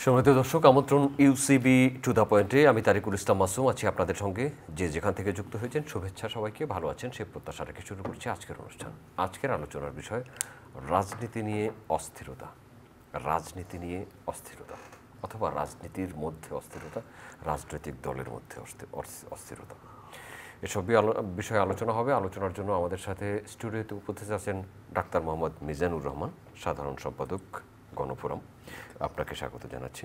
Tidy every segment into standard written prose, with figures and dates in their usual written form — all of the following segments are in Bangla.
সম্মানিত দর্শক, আমন্ত্রণ ইউসিবি টু দ্য পয়েন্টে। আমি তারিকুল ইসলাম মাসুম আছি আপনাদের সঙ্গে। যে যেখান থেকে যুক্ত হয়েছেন শুভেচ্ছা সবাইকে। ভালো আছেন সেই প্রত্যাশা রেখে শুরু করছি আজকের অনুষ্ঠান। আজকের আলোচনার বিষয় রাজনীতি নিয়ে অস্থিরতা। রাজনীতি নিয়ে অস্থিরতা অথবা রাজনীতির মধ্যে অস্থিরতা, রাজনৈতিক দলের মধ্যে অস্থিরতা, এসব বিষয়ে আলোচনা হবে। আলোচনার জন্য আমাদের সাথে স্টুডিওতে উপস্থিত আছেন ডাক্তার মোহাম্মদ মিজানুর রহমান, সাধারণ সম্পাদক, গণফোরাম। আপনাকে স্বাগত জানাচ্ছি।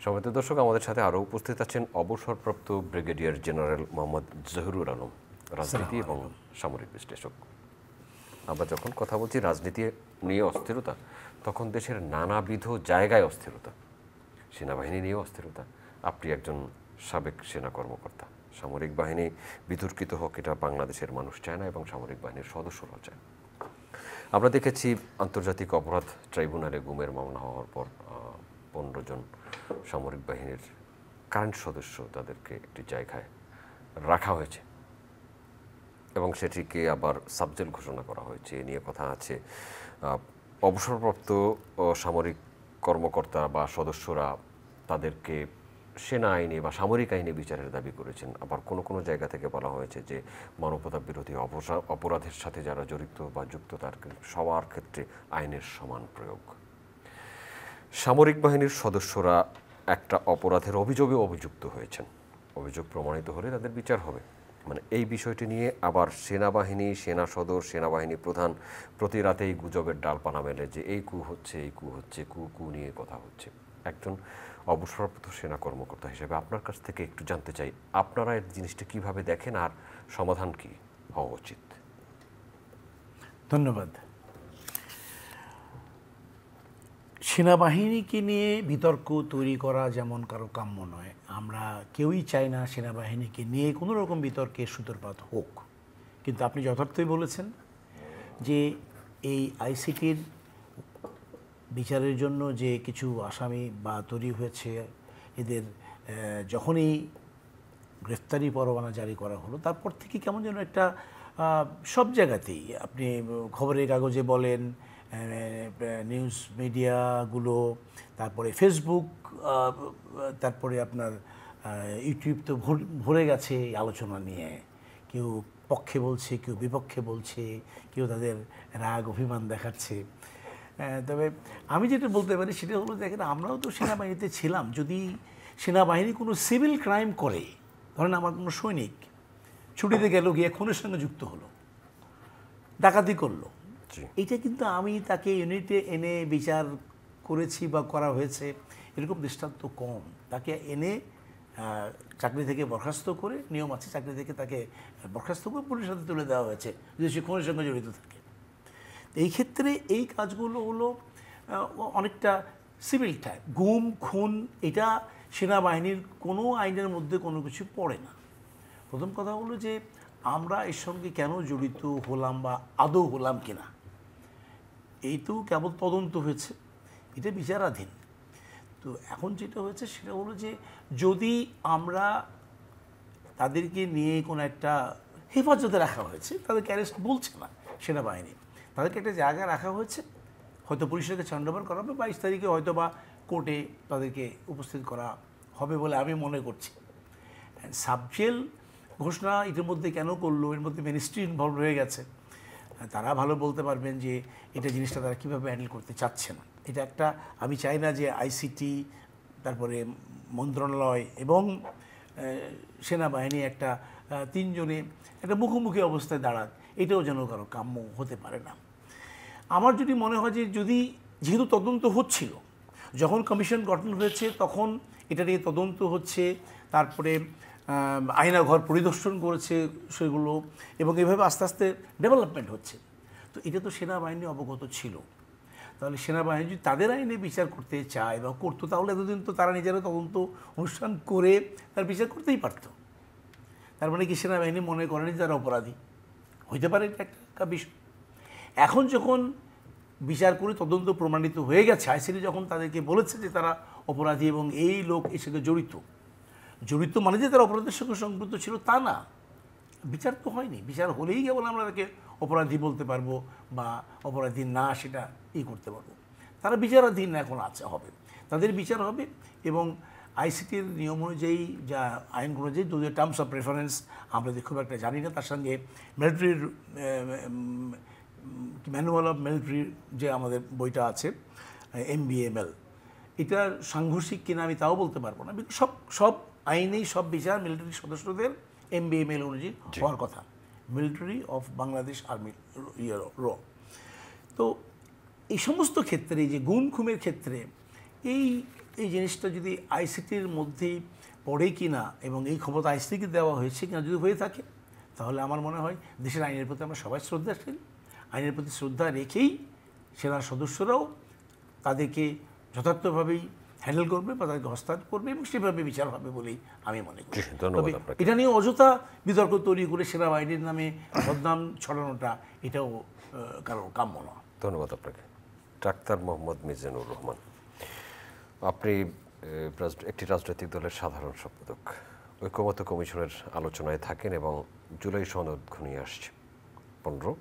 সম্মানিত দর্শক, আমাদের সাথে আরও উপস্থিত আছেন অবসরপ্রাপ্ত ব্রিগেডিয়ার জেনারেল মোহাম্মদ জহুরুল আলম, রাজনীতি এবং সামরিক বিশ্লেষক। আমরা যখন কথা বলছি রাজনীতি নিয়ে অস্থিরতা, তখন দেশের নানাবিধ জায়গায় অস্থিরতা। সেনাবাহিনী নিয়ে অস্থিরতা। আপনি একজন সাবেক সেনা কর্মকর্তা। সামরিক বাহিনী বিতর্কিত হোক, এটা বাংলাদেশের মানুষ চায় না এবং সামরিক বাহিনীর সদস্যরাও চায়। আমরা দেখেছি আন্তর্জাতিক অপরাধ ট্রাইব্যুনালে গুমের মামলা হওয়ার পর 15 জন সামরিক বাহিনীর কারেন্ট সদস্য, তাদেরকে একটি জায়গায় রাখা হয়েছে এবং সেটিকে আবার সাবজেল ঘোষণা করা হয়েছে। এ নিয়ে কথা আছে। অবসরপ্রাপ্ত সামরিক কর্মকর্তা বা সদস্যরা তাদেরকে সেনা আইনে বা সামরিক আইনে বিচারের দাবি করেছেন। আবার কোনো কোনো জায়গা থেকে বলা হয়েছে যে মানবতা বিরোধী অপরাধের সাথে যারা জড়িত বা যুক্ত, তার সবার ক্ষেত্রে আইনের সমান প্রয়োগ। সামরিক বাহিনীর সদস্যরা একটা অপরাধের অভিযোগে অভিযুক্ত হয়েছেন। অভিযোগ প্রমাণিত হলে তাদের বিচার হবে। মানে এই বিষয়টি নিয়ে আবার সেনাবাহিনী, সেনা সদর, সেনাবাহিনী প্রধান প্রতি রাতেই গুজবের ডালপালা মেলে যে এই কু হচ্ছে, এই কু হচ্ছে, কু নিয়ে কথা হচ্ছে। একজন অবসরপ্রাপ্ত সেনা কর্মকর্তা হিসেবে আপনার কাছ থেকে একটু জানতে চাই, আপনারা এই জিনিসটা কীভাবে দেখেন আর সমাধান কী হওয়া উচিত? ধন্যবাদ। সেনাবাহিনীকে নিয়ে বিতর্ক তৈরি করা যেমন কারো কাম্য নয়। আমরা কেউই চাই না সেনাবাহিনীকে নিয়ে কোনো রকম বিতর্কের সূত্রপাত হোক। কিন্তু আপনি যথার্থই বলেছেন যে এই আইসিটির বিচারের জন্য যে কিছু আসামি বা তৈরি হয়েছে, এদের যখনই গ্রেফতারি পরোয়ানা জারি করা হলো, তারপর থেকে কেমন যেন একটা সব জায়গাতেই, আপনি খবরের কাগজে বলেন, নিউজ মিডিয়াগুলো, তারপরে ফেসবুক, তারপরে আপনার ইউটিউব তো ভরে গেছে এই আলোচনা নিয়ে। কেউ পক্ষে বলছে, কেউ বিপক্ষে বলছে, কেউ তাদের রাগ অভিমান দেখাচ্ছে। তবে আমি যেটা বলতে পারি সেটা হলো, দেখেন, আমরাও তো সেনাবাহিনীতে ছিলাম। যদি সেনাবাহিনী কোনো সিভিল ক্রাইম করে, ধরেন আমার কোনো সৈনিক ছুটিতে গেল, গিয়ে খুনের সঙ্গে যুক্ত হলো, ডাকাতি করলো, এটা কিন্তু আমি তাকে ইউনিটে এনে বিচার করেছি বা করা হয়েছে এরকম দৃষ্টান্ত কম। তাকে এনে চাকরি থেকে বরখাস্ত করে, নিয়ম আছে চাকরি থেকে তাকে বরখাস্ত করে পুলিশের সাথে তুলে দেওয়া হয়েছে যদি সে খুনের সঙ্গে জড়িত থাকে। এই ক্ষেত্রে এই কাজগুলো হলো অনেকটা সিভিল টাইপ। গুম, খুন, এটা সেনাবাহিনীর কোনো আইনের মধ্যে কোনো কিছু পড়ে না। প্রথম কথা হলো যে আমরা এর সঙ্গে কেন জড়িত হলাম বা আদৌ হলাম কিনা, এই তো কেবল তদন্ত হয়েছে, এটা বিচারাধীন। তো এখন যেটা হয়েছে সেটা হলো যে যদি আমরা তাদেরকে নিয়ে কোনো একটা হেফাজতে রাখা হয়েছে, তাদেরকে অ্যারেস্ট বলছে না সেনাবাহিনী, তাদেরকে একটা জায়গায় রাখা হয়েছে, হয়তো পুলিশের কাছে হ্যান্ড ওভার করা হবে, 22 তারিখে হয়তো বা কোর্টে তাদেরকে উপস্থিত করা হবে বলে আমি মনে করছি। সাবজেল ঘোষণা এটার মধ্যে কেন করলো, এর মধ্যে মিনিস্ট্রি ইনভলভ হয়ে গেছে, তারা ভালো বলতে পারবেন যে এটা জিনিসটা তারা কীভাবে হ্যান্ডেল করতে চাচ্ছেন। এটা একটা, আমি চাই না যে আইসিটি, তারপরে মন্ত্রণালয় এবং সেনাবাহিনী একটা তিনজনে একটা মুখোমুখি অবস্থায় দাঁড়াক, এটাও যেন কারো কাম্য হতে পারে না। আমার যদি মনে হয় যে যেহেতু তদন্ত হচ্ছিল, যখন কমিশন গঠন হয়েছে তখন এটা নিয়ে তদন্ত হচ্ছে, তারপরে আয়নাঘর পরিদর্শন করেছে সেগুলো, এবং এভাবে আস্তে আস্তে ডেভেলপমেন্ট হচ্ছে। তো এটা তো সেনাবাহিনী অবগত ছিল। তাহলে সেনাবাহিনী যদি তাদের আইনে বিচার করতে চায় বা করতো, তাহলে এতদিন তো তারা নিজেরা তদন্ত অনুষ্ঠান করে তার বিচার করতেই পারত। তার মানে কি সেনাবাহিনী মনে করেনি তারা অপরাধী? হইতে পারে এটা একটা বিষয়। এখন যখন বিচার করে তদন্ত প্রমাণিত হয়ে গেছে, আইসিটি যখন তাদেরকে বলেছে যে তারা অপরাধী এবং এই লোক এর সাথে জড়িত মানে যে তারা অপরাধের সঙ্গে সম্পৃক্ত ছিল তা না, বিচার তো হয়নি। বিচার হলেই কেবল আমরা তাকে অপরাধী বলতে পারবো বা অপরাধী না সেটা করতে পারবো। তারা বিচারাধীন এখন হবে। তাদের বিচার হবে এবং আইসিটির নিয়ম অনুযায়ী যা আইন অনুযায়ী যদিও টার্মস অফ রেফারেন্স আমরা খুব একটা জানি না, তার সঙ্গে মিলিটারির ম্যানুয়াল অফ মিলিটারি যে আমাদের বইটা আছে MBML, এটা সাংঘর্ষিক কিনা আমি তাও বলতে পারবো না। সব সব আইনেই সব বিচার মিলিটারি সদস্যদের MBML অনুযায়ী হওয়ার কথা, মিলিটারি অফ বাংলাদেশ আর্মি র। তো এই সমস্ত ক্ষেত্রে যে গুম খুমের ক্ষেত্রে এই এই জিনিসটা যদি আইসিটির মধ্যেই পড়ে কিনা এবং এই ক্ষমতা আইসিটিকে দেওয়া হয়েছে কিনা যদি হয়ে থাকে, তাহলে আমার মনে হয় দেশের আইনের প্রতি আমরা সবাই শ্রদ্ধাশীল, আইনের প্রতি শ্রদ্ধা রেখেই সেনা সদস্যরাও তাদেরকে যথার্থভাবেই হ্যান্ডেল করবে বা তাদেরকে হস্তান্তর করবে এবং সেভাবে বিচার হবে বলেই আমি মনে করি। তবে এটা নিয়ে অযথা বিতর্ক তৈরি করে সেনাবাহিনীর নামে বদনাম ছড়ানোটা এটাও কারো কাম্য নয়। ধন্যবাদ আপনাকে। ডাক্তার মোহাম্মদ মিজানুর রহমান, আপনি একটি রাজনৈতিক দলের সাধারণ সম্পাদক, ঐক্যমত্য কমিশনের আলোচনায় থাকেন এবং জুলাই সনদ ঘনিয়ে আসছে, 15,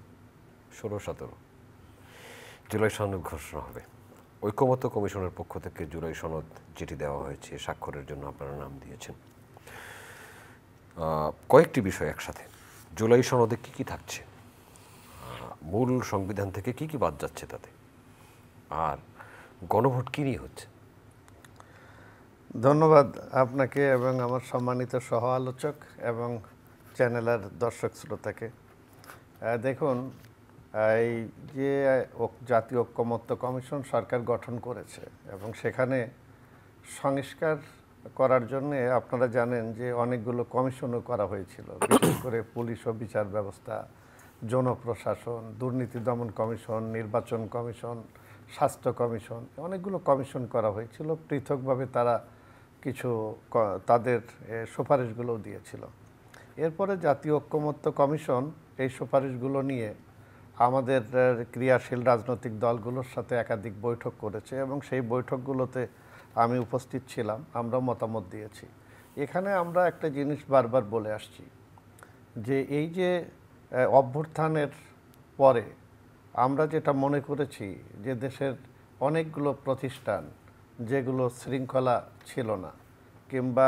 16, 17 জুলাই সনদ ঘোষণা হবে। ঐক্যমত্য কমিশনের পক্ষ থেকে জুলাই সনদ যেটি দেওয়া হয়েছে স্বাক্ষরের জন্য আপনারা নাম দিয়েছেন। কয়েকটি বিষয় একসাথে, জুলাই সনদে কী কী থাকছে, মূল সংবিধান থেকে কী কী বাদ যাচ্ছে তাতে, আর গণভোট কী নিয়ে হচ্ছে? ধন্যবাদ আপনাকে এবং আমার সম্মানিত সহ আলোচক এবং চ্যানেলের দর্শক শ্রোতাকে। দেখুন, এই যে জাতীয় ঐক্যমত্য কমিশন সরকার গঠন করেছে এবং সেখানে সংস্কার করার জন্যে আপনারা জানেন যে অনেকগুলো কমিশনও করা হয়েছিল, বিশেষ করে পুলিশ ও বিচার ব্যবস্থা, জনপ্রশাসন, দুর্নীতি দমন কমিশন, নির্বাচন কমিশন, স্বাস্থ্য কমিশন, অনেকগুলো কমিশন করা হয়েছিল। পৃথকভাবে তারা কিছু তাদের সুপারিশগুলোও দিয়েছিল। এরপরে জাতীয় ঐক্যমত্য কমিশন এই সুপারিশগুলো নিয়ে আমাদের ক্রিয়াশীল রাজনৈতিক দলগুলোর সাথে একাধিক বৈঠক করেছে এবং সেই বৈঠকগুলোতে আমি উপস্থিত ছিলাম, আমরা মতামত দিয়েছি। এখানে আমরা একটা জিনিস বারবার বলে আসছি যে এই যে অভ্যুত্থানের পরে আমরা যেটা মনে করেছি যে দেশের অনেকগুলো প্রতিষ্ঠান যেগুলো শৃঙ্খলা ছিল না কিংবা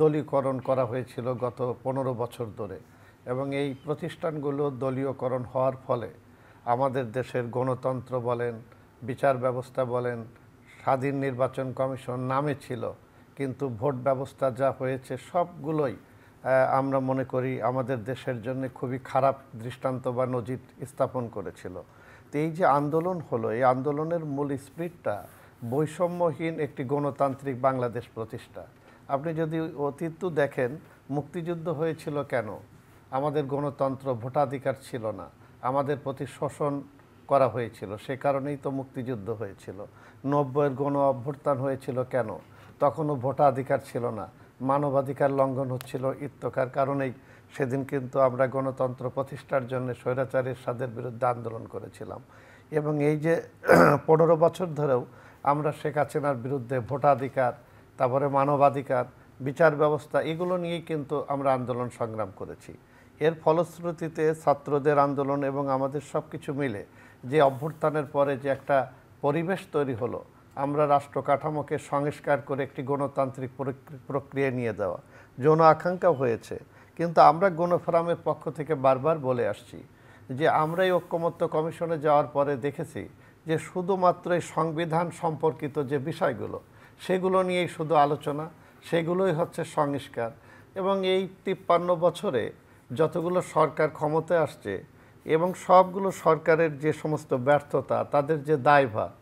দলীয়করণ করা হয়েছিল গত 15 বছর ধরে, এবং এই প্রতিষ্ঠানগুলো দলীয়করণ হওয়ার ফলে আমাদের দেশের গণতন্ত্র বলেন, বিচার ব্যবস্থা বলেন, স্বাধীন নির্বাচন কমিশন নামে ছিল, কিন্তু ভোট ব্যবস্থা যা হয়েছে সবগুলোই আমরা মনে করি আমাদের দেশের জন্য খুবই খারাপ দৃষ্টান্ত বা নজির স্থাপন করেছিল। তো এই যে আন্দোলন হলো, এই আন্দোলনের মূল স্পিরিটটা বৈষম্যহীন একটি গণতান্ত্রিক বাংলাদেশ প্রতিষ্ঠা। আপনি যদি অতীত দেখেন, মুক্তিযুদ্ধ হয়েছিল কেন? আমাদের গণতন্ত্র, ভোটাধিকার ছিল না, আমাদের প্রতি শোষণ করা হয়েছিল, সে কারণেই তো মুক্তিযুদ্ধ হয়েছিল। 90-এর গণ অভ্যুত্থান হয়েছিল কেন? তখনও ভোটাধিকার ছিল না, মানবাধিকার লঙ্ঘন হচ্ছিল, ইত্তকার কারণেই সেদিন কিন্তু আমরা গণতন্ত্র প্রতিষ্ঠার জন্য স্বৈরাচারী এরশাদের বিরুদ্ধে আন্দোলন করেছিলাম। এবং এই যে 15 বছর ধরেও আমরা শেখ হাসিনার বিরুদ্ধে ভোটাধিকার, তারপরে মানবাধিকার, বিচার ব্যবস্থা, এগুলো নিয়েই কিন্তু আমরা আন্দোলন সংগ্রাম করেছি। এর ফলশ্রুতিতে ছাত্রদের আন্দোলন এবং আমাদের সব কিছু মিলে যে অভ্যুত্থানের পরে যে একটা পরিবেশ তৈরি হলো, আমরা রাষ্ট্র কাঠামোকে সংস্কার করে একটি গণতান্ত্রিক প্রক্রিয়া নিয়ে দেওয়া জন আকাঙ্ক্ষা হয়েছে। কিন্তু আমরা গণফোরামের পক্ষ থেকে বারবার বলে আসছি যে আমরা এই ঐক্যমত্য কমিশনে যাওয়ার পরে দেখেছি যে শুধুমাত্র এই সংবিধান সম্পর্কিত যে বিষয়গুলো সেগুলো নিয়েই শুধু আলোচনা, সেগুলোই হচ্ছে সংস্কার। এবং এই 53 বছরে যতগুলো সরকার ক্ষমতায় আসছে এবং সবগুলো সরকারের যে সমস্ত ব্যর্থতা, তাদের যে দায়ভার,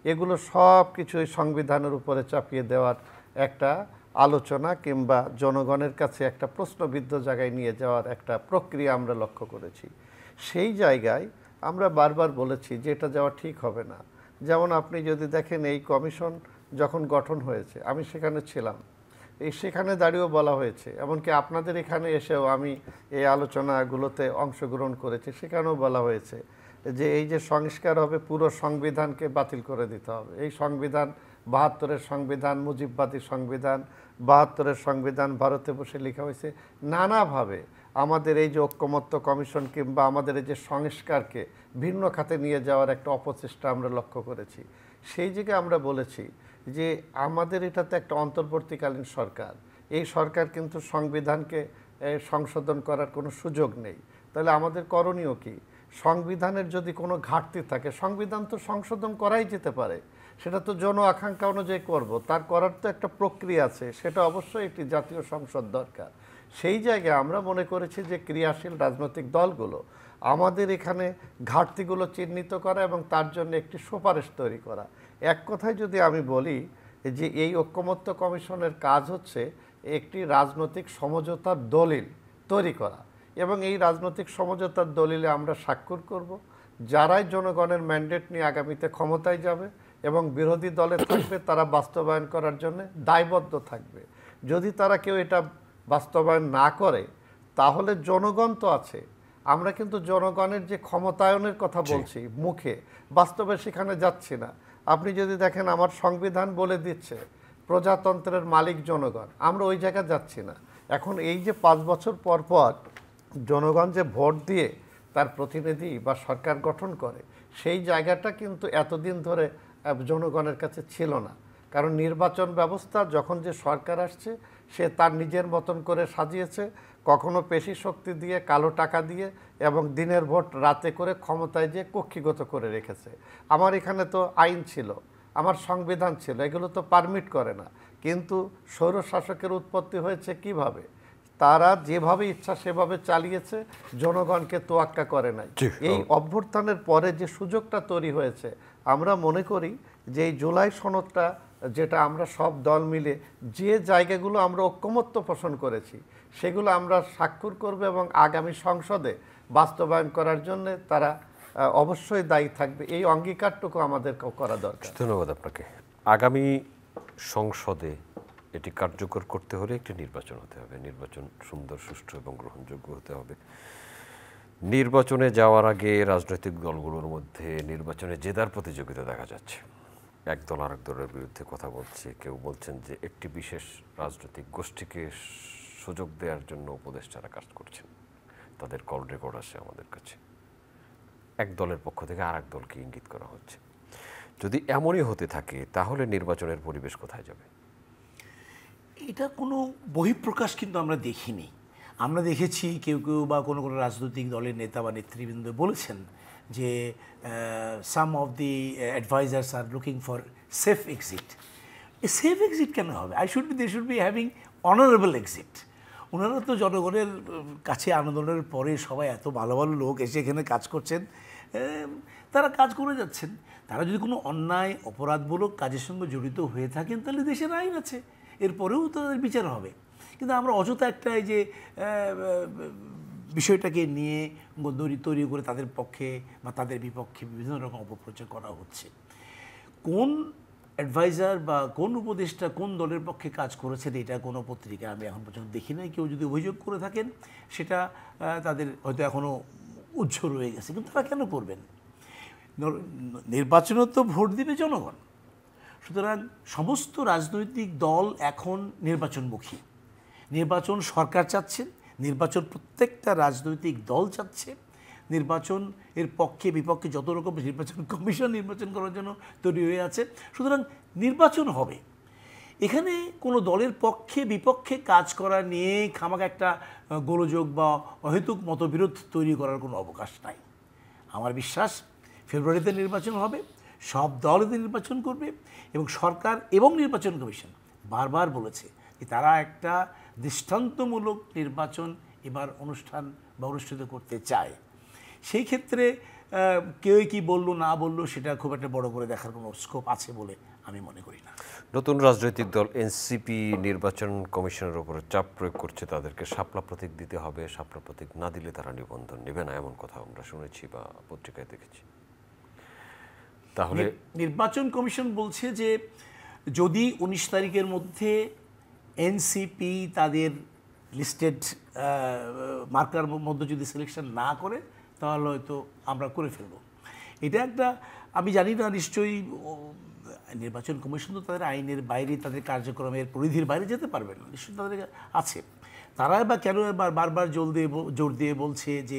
এগুলো সব কিছু এই সংবিধানের উপরে চাপিয়ে দেওয়ার একটা আলোচনা কিংবা জনগণের কাছে একটা প্রশ্নবিদ্ধ জায়গায় নিয়ে যাওয়ার একটা প্রক্রিয়া আমরা লক্ষ্য করেছি। সেই জায়গায় আমরা বারবার বলেছি যে এটা যাওয়া ঠিক হবে না। যেমন আপনি যদি দেখেন, এই কমিশন যখন গঠন হয়েছে আমি সেখানে ছিলাম, সেখানে দাঁড়িয়েও বলা হয়েছে, এমনকি আপনাদের এখানে এসেও আমি এই আলোচনাগুলোতে অংশগ্রহণ করেছি, সেখানেও বলা হয়েছে যে এই যে সংস্কার হবে পুরো সংবিধানকে বাতিল করে দিতে হবে। এই সংবিধান 72-এর সংবিধান, মুজিববাদী সংবিধান, 72-এর সংবিধান ভারতে বসে লেখা হয়েছে। নানাভাবে আমাদের এই যে ঐক্যমত্য কমিশন কিংবা আমাদের এই যে সংস্কারকে ভিন্ন খাতে নিয়ে যাওয়ার একটা অপচেষ্টা আমরা লক্ষ্য করেছি। সেই জায়গায় আমরা বলেছি যে আমাদের এটাতে একটা অন্তর্বর্তীকালীন সরকার, এই সরকার কিন্তু সংবিধানকে সংশোধন করার কোনো সুযোগ নেই। তাহলে আমাদের করণীয় কি? সংবিধানের যদি কোনো ঘাটতি থাকে, সংবিধান তো সংশোধন করাই যেতে পারে, সেটা তো জন আকাঙ্ক্ষা অনুযায়ী করব, তার করার তো একটা প্রক্রিয়া আছে, সেটা অবশ্যই একটি জাতীয় সংসদ দরকার। সেই জায়গায় আমরা মনে করেছি যে ক্রিয়াশীল রাজনৈতিক দলগুলো আমাদের এখানে ঘাটতিগুলো চিহ্নিত করা এবং তার জন্য একটি সুপারিশ তৈরি করা। এক কথায় যদি আমি বলি যে এই ঐকমত্য কমিশনের কাজ হচ্ছে একটি রাজনৈতিক সমঝোতার দলিল তৈরি করা, এবং এই রাজনৈতিক সমঝোতার দলিলে আমরা স্বাক্ষর করব। যারাই জনগণের ম্যান্ডেট নিয়ে আগামীতে ক্ষমতায় যাবে এবং বিরোধী দলে থাকবে, তারা বাস্তবায়ন করার জন্য দায়বদ্ধ থাকবে। যদি তারা কেউ এটা বাস্তবায়ন না করে, তাহলে জনগণ তো আছে, আমরা কিন্তু জনগণের যে ক্ষমতায়নের কথা বলছি মুখে, বাস্তবে সেখানে যাচ্ছি না। আপনি যদি দেখেন আমার সংবিধান বলে দিচ্ছে প্রজাতন্ত্রের মালিক জনগণ, আমরা ওই জায়গায় যাচ্ছি না। এখন এই যে 5 বছর পর পর জনগণ যে ভোট দিয়ে তার প্রতিনিধি বা সরকার গঠন করে, সেই জায়গাটা কিন্তু এতদিন ধরে জনগণের কাছে ছিল না। কারণ নির্বাচন ব্যবস্থা যখন যে সরকার আসছে, সে তার নিজের মতন করে সাজিয়েছে, কখনো পেশি শক্তি দিয়ে, কালো টাকা দিয়ে, এবং দিনের ভোট রাতে করে ক্ষমতায় দিয়ে কক্ষিগত করে রেখেছে। আমার এখানে তো আইন ছিল, আমার সংবিধান ছিল, এগুলো তো পারমিট করে না। কিন্তু স্বৈরশাসকের উৎপত্তি হয়েছে কিভাবে? তারা যেভাবে ইচ্ছা সেভাবে চালিয়েছে, জনগণকে তোয়াক্কা করে নাই। এই অভ্যুত্থানের পরে যে সুযোগটা তৈরি হয়েছে, আমরা মনে করি যে এই জুলাই সনদটা, যেটা আমরা সব দল মিলে যে জায়গাগুলো আমরা ঐকমত্য পোষণ করেছি, সেগুলো আমরা স্বাক্ষর করব এবং আগামী সংসদে বাস্তবায়ন করার জন্য তারা অবশ্যই দায়ী থাকবে। এই অঙ্গীকারটুকু আমাদের করা দরকার। ধন্যবাদ আপনাকে। আগামী সংসদে এটি কার্যকর করতে হলে একটি নির্বাচন হতে হবে, নির্বাচন সুন্দর, সুষ্ঠু এবং গ্রহণযোগ্য হতে হবে। নির্বাচনে যাওয়ার আগে রাজনৈতিক দলগুলোর মধ্যে নির্বাচনে জেদার প্রতিযোগিতা দেখা যাচ্ছে। এক দল আরেক দলের বিরুদ্ধে কথা বলছে, কেউ বলছেন যে একটি বিশেষ রাজনৈতিক গোষ্ঠীকে সুযোগ দেওয়ার জন্য উপদেষ্টারা কাজ করছেন, তাদের কল রেকর্ড আসে আমাদের কাছে। এক দলের পক্ষ থেকে আরেক দলকে ইঙ্গিত করা হচ্ছে। যদি এমনই হতে থাকে, তাহলে নির্বাচনের পরিবেশ কোথায় যাবে? এটা কোনো বহিঃপ্রকাশ কিন্তু আমরা দেখিনি। আমরা দেখেছি কেউ কেউ বা কোনো কোনো রাজনৈতিক দলের নেতা বা নেতৃবৃন্দ বলেছেন যে some of the advisors are looking for safe exit. এ সেফ এক্সিট কেন হবে? They should be having honourable exit. ওনারা তো জনগণের কাছে আন্দোলনের পরে সবাই এত ভালো ভালো লোক এসে এখানে কাজ করছেন, তারা কাজ করে যাচ্ছেন। তারা যদি কোনো অন্যায় অপরাধমূলক কাজের সঙ্গে জড়িত হয়ে থাকেন, তাহলে দেশের আইন আছে, এরপরেও তাদের বিচার হবে। কিন্তু আমরা অযথা একটা এই যে বিষয়টাকে নিয়ে তৈরি করে তাদের পক্ষে বা তাদের বিপক্ষে বিভিন্ন রকম অপপ্রচার করা হচ্ছে। কোন অ্যাডভাইজার বা কোন উপদেষ্টা কোন দলের পক্ষে কাজ করেছেন, এটা কোনো পত্রিকা আমি এখন পর্যন্ত দেখি নাই। কেউ যদি অভিযোগ করে থাকেন, সেটা তাদের হয়তো এখনও উজ্জ্ব রয়ে গেছে। কিন্তু তারা কেন করবেন? নির্বাচনে তো ভোট দিবে জনগণ। সুতরাং সমস্ত রাজনৈতিক দল এখন নির্বাচনমুখী। নির্বাচন সরকার চাচ্ছেন, নির্বাচন প্রত্যেকটা রাজনৈতিক দল চাচ্ছে, নির্বাচন এর পক্ষে বিপক্ষে যত রকম নির্বাচন কমিশন নির্বাচন করার জন্য তৈরি হয়ে আছে। সুতরাং নির্বাচন হবে। এখানে কোনো দলের পক্ষে বিপক্ষে কাজ করা নিয়ে খামাখা একটা গোলযোগ বা অহেতুক মতবিরোধ তৈরি করার কোনো অবকাশ নাই। আমার বিশ্বাস ফেব্রুয়ারিতে নির্বাচন হবে, সব দল নির্বাচন করবে, এবং সরকার এবং নির্বাচন কমিশন বারবার বলেছে যে তারা একটা দৃষ্টান্তমূলক নির্বাচন এবার অনুষ্ঠান বা অনুষ্ঠিত করতে চায়। সেই ক্ষেত্রে কেউ কি বললো না বললো, সেটা খুব একটা বড় করে দেখার কোনো স্কোপ আছে বলে আমি মনে করি না। নতুন রাজনৈতিক দল এনসিপি নির্বাচন কমিশনের উপরে চাপ প্রয়োগ করছে, তাদেরকে শাপলা প্রতীক দিতে হবে, শাপলা প্রতীক না দিলে তারা নিবন্ধন নেবে না, এমন কথা আমরা শুনেছি বা পত্রিকায় দেখেছি। তাহলে নির্বাচন কমিশন বলছে যে যদি 19 তারিখের মধ্যে এনসিপি তাদের লিস্টেড মার্কার মধ্যে যদি সিলেকশন না করে, তাহলে হয়তো আমরা করে ফেলব। এটা একটা, আমি জানি না, নিশ্চয়ই নির্বাচন কমিশন তো তাদের আইনের বাইরে, তাদের কার্যক্রমের পরিধির বাইরে যেতে পারবে না, নিশ্চয়ই তাদের আছে। তারা বা কেন বারবার জোর দিয়ে বলছে যে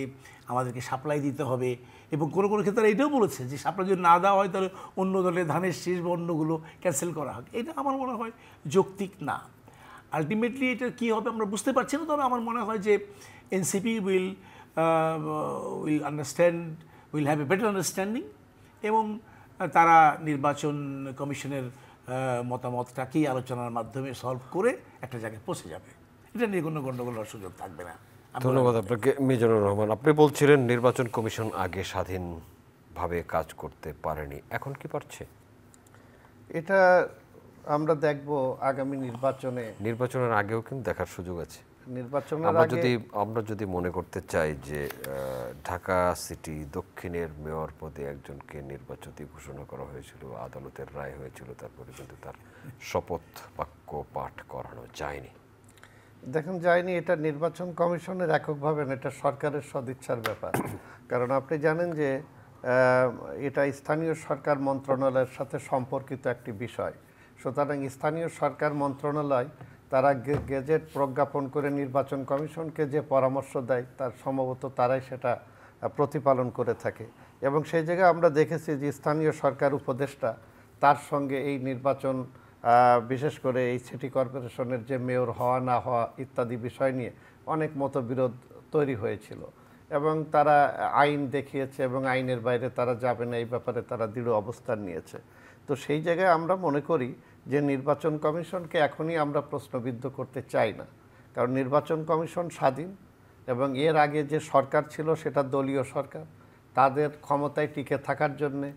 আমাদেরকে সাপ্লাই দিতে হবে, এবং কোনো কোনো ক্ষেত্রে এটাও বলেছে যে আপনার যদি না দেওয়া হয় তাহলে অন্য দলের ধানের শীষ বা অন্যগুলো ক্যান্সেল করা হোক। এটা আমার মনে হয় যৌক্তিক না। আলটিমেটলি এটা কী হবে আমরা বুঝতে পারছি না, তবে আমার মনে হয় যে NCP will have a better understanding এবং তারা নির্বাচন কমিশনের মতামতটাকেই আলোচনার মাধ্যমে সলভ করে একটা জায়গায় পৌঁছে যাবে। এটা নিয়ে কোনো গণ্ডগোল হওয়ার সুযোগ থাকবে না। ধন্যবাদ আপনাকে মিজানুর রহমান। আপনি বলছিলেন নির্বাচন কমিশন আগে স্বাধীনভাবে কাজ করতে পারেনি, এখন কি পারছে? এটা আমরা দেখব আগামী নির্বাচনের আগেও কিন্তু দেখার সুযোগ আছে। নির্বাচনের আমরা যদি মনে করতে চাই যে ঢাকা সিটি দক্ষিণের মেয়র পদে একজনকে নির্বাচিত ঘোষণা করা হয়েছিল, আদালতের রায় হয়েছিল, তারপরে কিন্তু তার শপথ বাক্য পাঠ করানো যায়নি। দেখেন যায়নি, এটা নির্বাচন কমিশনের এককভাবে না, এটা সরকারের সদিচ্ছার ব্যাপার। কারণ আপনি জানেন যে এটা স্থানীয় সরকার মন্ত্রণালয়ের সাথে সম্পর্কিত একটি বিষয়। সুতরাং স্থানীয় সরকার মন্ত্রণালয় তারা গেজেট প্রজ্ঞাপন করে নির্বাচন কমিশনকে যে পরামর্শ দেয় তার সম্ভবত তারাই সেটা প্রতিপালন করে থাকে। এবং সেই জায়গায় আমরা দেখেছি যে স্থানীয় সরকার উপদেষ্টা তার সঙ্গে এই নির্বাচন বিশেষ করে এই সিটি কর্পোরেশনের যে মেয়র হওয়া না হওয়া ইত্যাদি বিষয় নিয়ে অনেক মতবিরোধ তৈরি হয়েছিল এবং তারা আইন দেখিয়েছে এবং আইনের বাইরে তারা যাবে না এই ব্যাপারে তারা দৃঢ় অবস্থান নিয়েছে। তো সেই জায়গায় আমরা মনে করি যে নির্বাচন কমিশনকে এখনই আমরা প্রশ্নবিদ্ধ করতে চাই না, কারণ নির্বাচন কমিশন স্বাধীন এবং এর আগে যে সরকার ছিল সেটা দলীয় সরকার, তাদের ক্ষমতায় টিকে থাকার জন্যে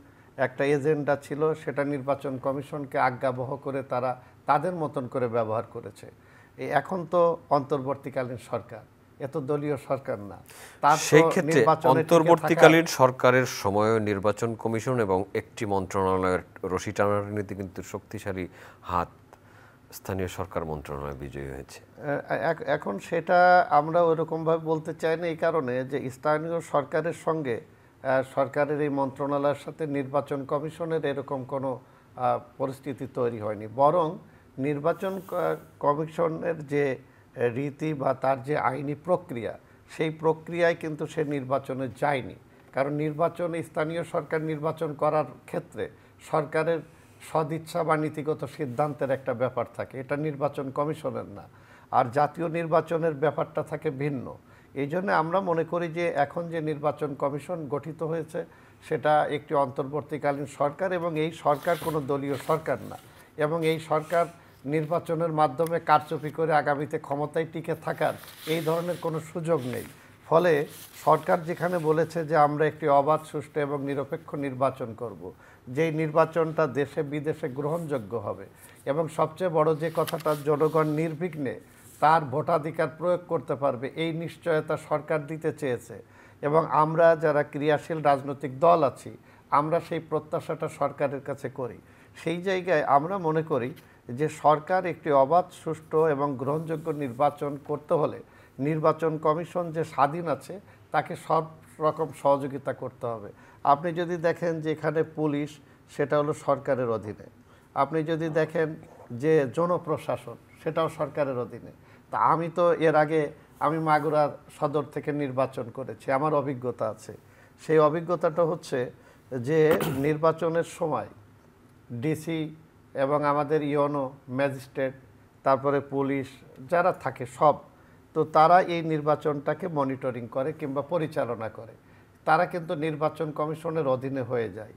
একটা এজেন্ডা ছিল, সেটা নির্বাচন কমিশনকে আজ্ঞাবহ করে তারা তাদের মতন করে ব্যবহার করেছে। এখন তো অন্তর্বর্তীকালীন সরকার, এত দলীয় সরকার না। সেই ক্ষেত্রে অন্তর্বর্তীকালীন সরকারের সময় নির্বাচন কমিশন এবং একটি মন্ত্রণালয়ের রশি টানাটানিতে কিন্তু শক্তিশালী হাত স্থানীয় সরকার মন্ত্রণালয় বিজয়ী হয়েছে। এখন সেটা আমরা ওইরকমভাবে বলতে চাই না, এই কারণে যে স্থানীয় সরকারের সঙ্গে সরকারের এই মন্ত্রণালয়ের সাথে নির্বাচন কমিশনের এরকম কোনো পরিস্থিতি তৈরি হয়নি, বরং নির্বাচন কমিশনের যে রীতি বা তার যে আইনি প্রক্রিয়া সেই প্রক্রিয়ায় কিন্তু সে নির্বাচনে যায়নি। কারণ নির্বাচনে স্থানীয় সরকার নির্বাচন করার ক্ষেত্রে সরকারের সদিচ্ছা বা নীতিগত সিদ্ধান্তের একটা ব্যাপার থাকে, এটা নির্বাচন কমিশনের না। আর জাতীয় নির্বাচনের ব্যাপারটা থাকে ভিন্ন। এই জন্য আমরা মনে করি যে এখন যে নির্বাচন কমিশন গঠিত হয়েছে সেটা একটি অন্তর্বর্তীকালীন সরকার এবং এই সরকার কোনো দলীয় সরকার না এবং এই সরকার নির্বাচনের মাধ্যমে কারচুপি করে আগামীতে ক্ষমতায় টিকে থাকার এই ধরনের কোনো সুযোগ নেই। ফলে সরকার যেখানে বলেছে যে আমরা একটি অবাধ, সুষ্ঠু এবং নিরপেক্ষ নির্বাচন করব, যেই নির্বাচনটা দেশে বিদেশে গ্রহণযোগ্য হবে এবং সবচেয়ে বড় যে কথাটা জনগণ নির্বিঘ্নে তার ভোটাধিকার প্রয়োগ করতে পারবে, এই নিশ্চয়তা সরকার দিতে চেয়েছে এবং আমরা যারা ক্রিয়াশীল রাজনৈতিক দল আছি আমরা সেই প্রত্যাশাটা সরকারের কাছে করি। সেই জায়গায় আমরা মনে করি যে সরকার একটি অবাধ, সুষ্ঠু এবং গ্রহণযোগ্য নির্বাচন করতে হলে নির্বাচন কমিশন যে স্বাধীন আছে তাকে সব রকম সহযোগিতা করতে হবে। আপনি যদি দেখেন যে এখানে পুলিশ সেটা হলো সরকারের অধীনে, আপনি যদি দেখেন যে জনপ্রশাসন সেটাও সরকারের অধীনে। তা আমি তো এর আগে আমি মাগুরার সদর থেকে নির্বাচন করেছি, আমার অভিজ্ঞতা আছে। সেই অভিজ্ঞতাটা হচ্ছে যে নির্বাচনের সময় ডিসি এবং আমাদের ইওনো, ম্যাজিস্ট্রেট, তারপরে পুলিশ যারা থাকে সব, তো তারা এই নির্বাচনটাকে মনিটরিং করে কিংবা পরিচালনা করে, তারা কিন্তু নির্বাচন কমিশনের অধীনে হয়ে যায়।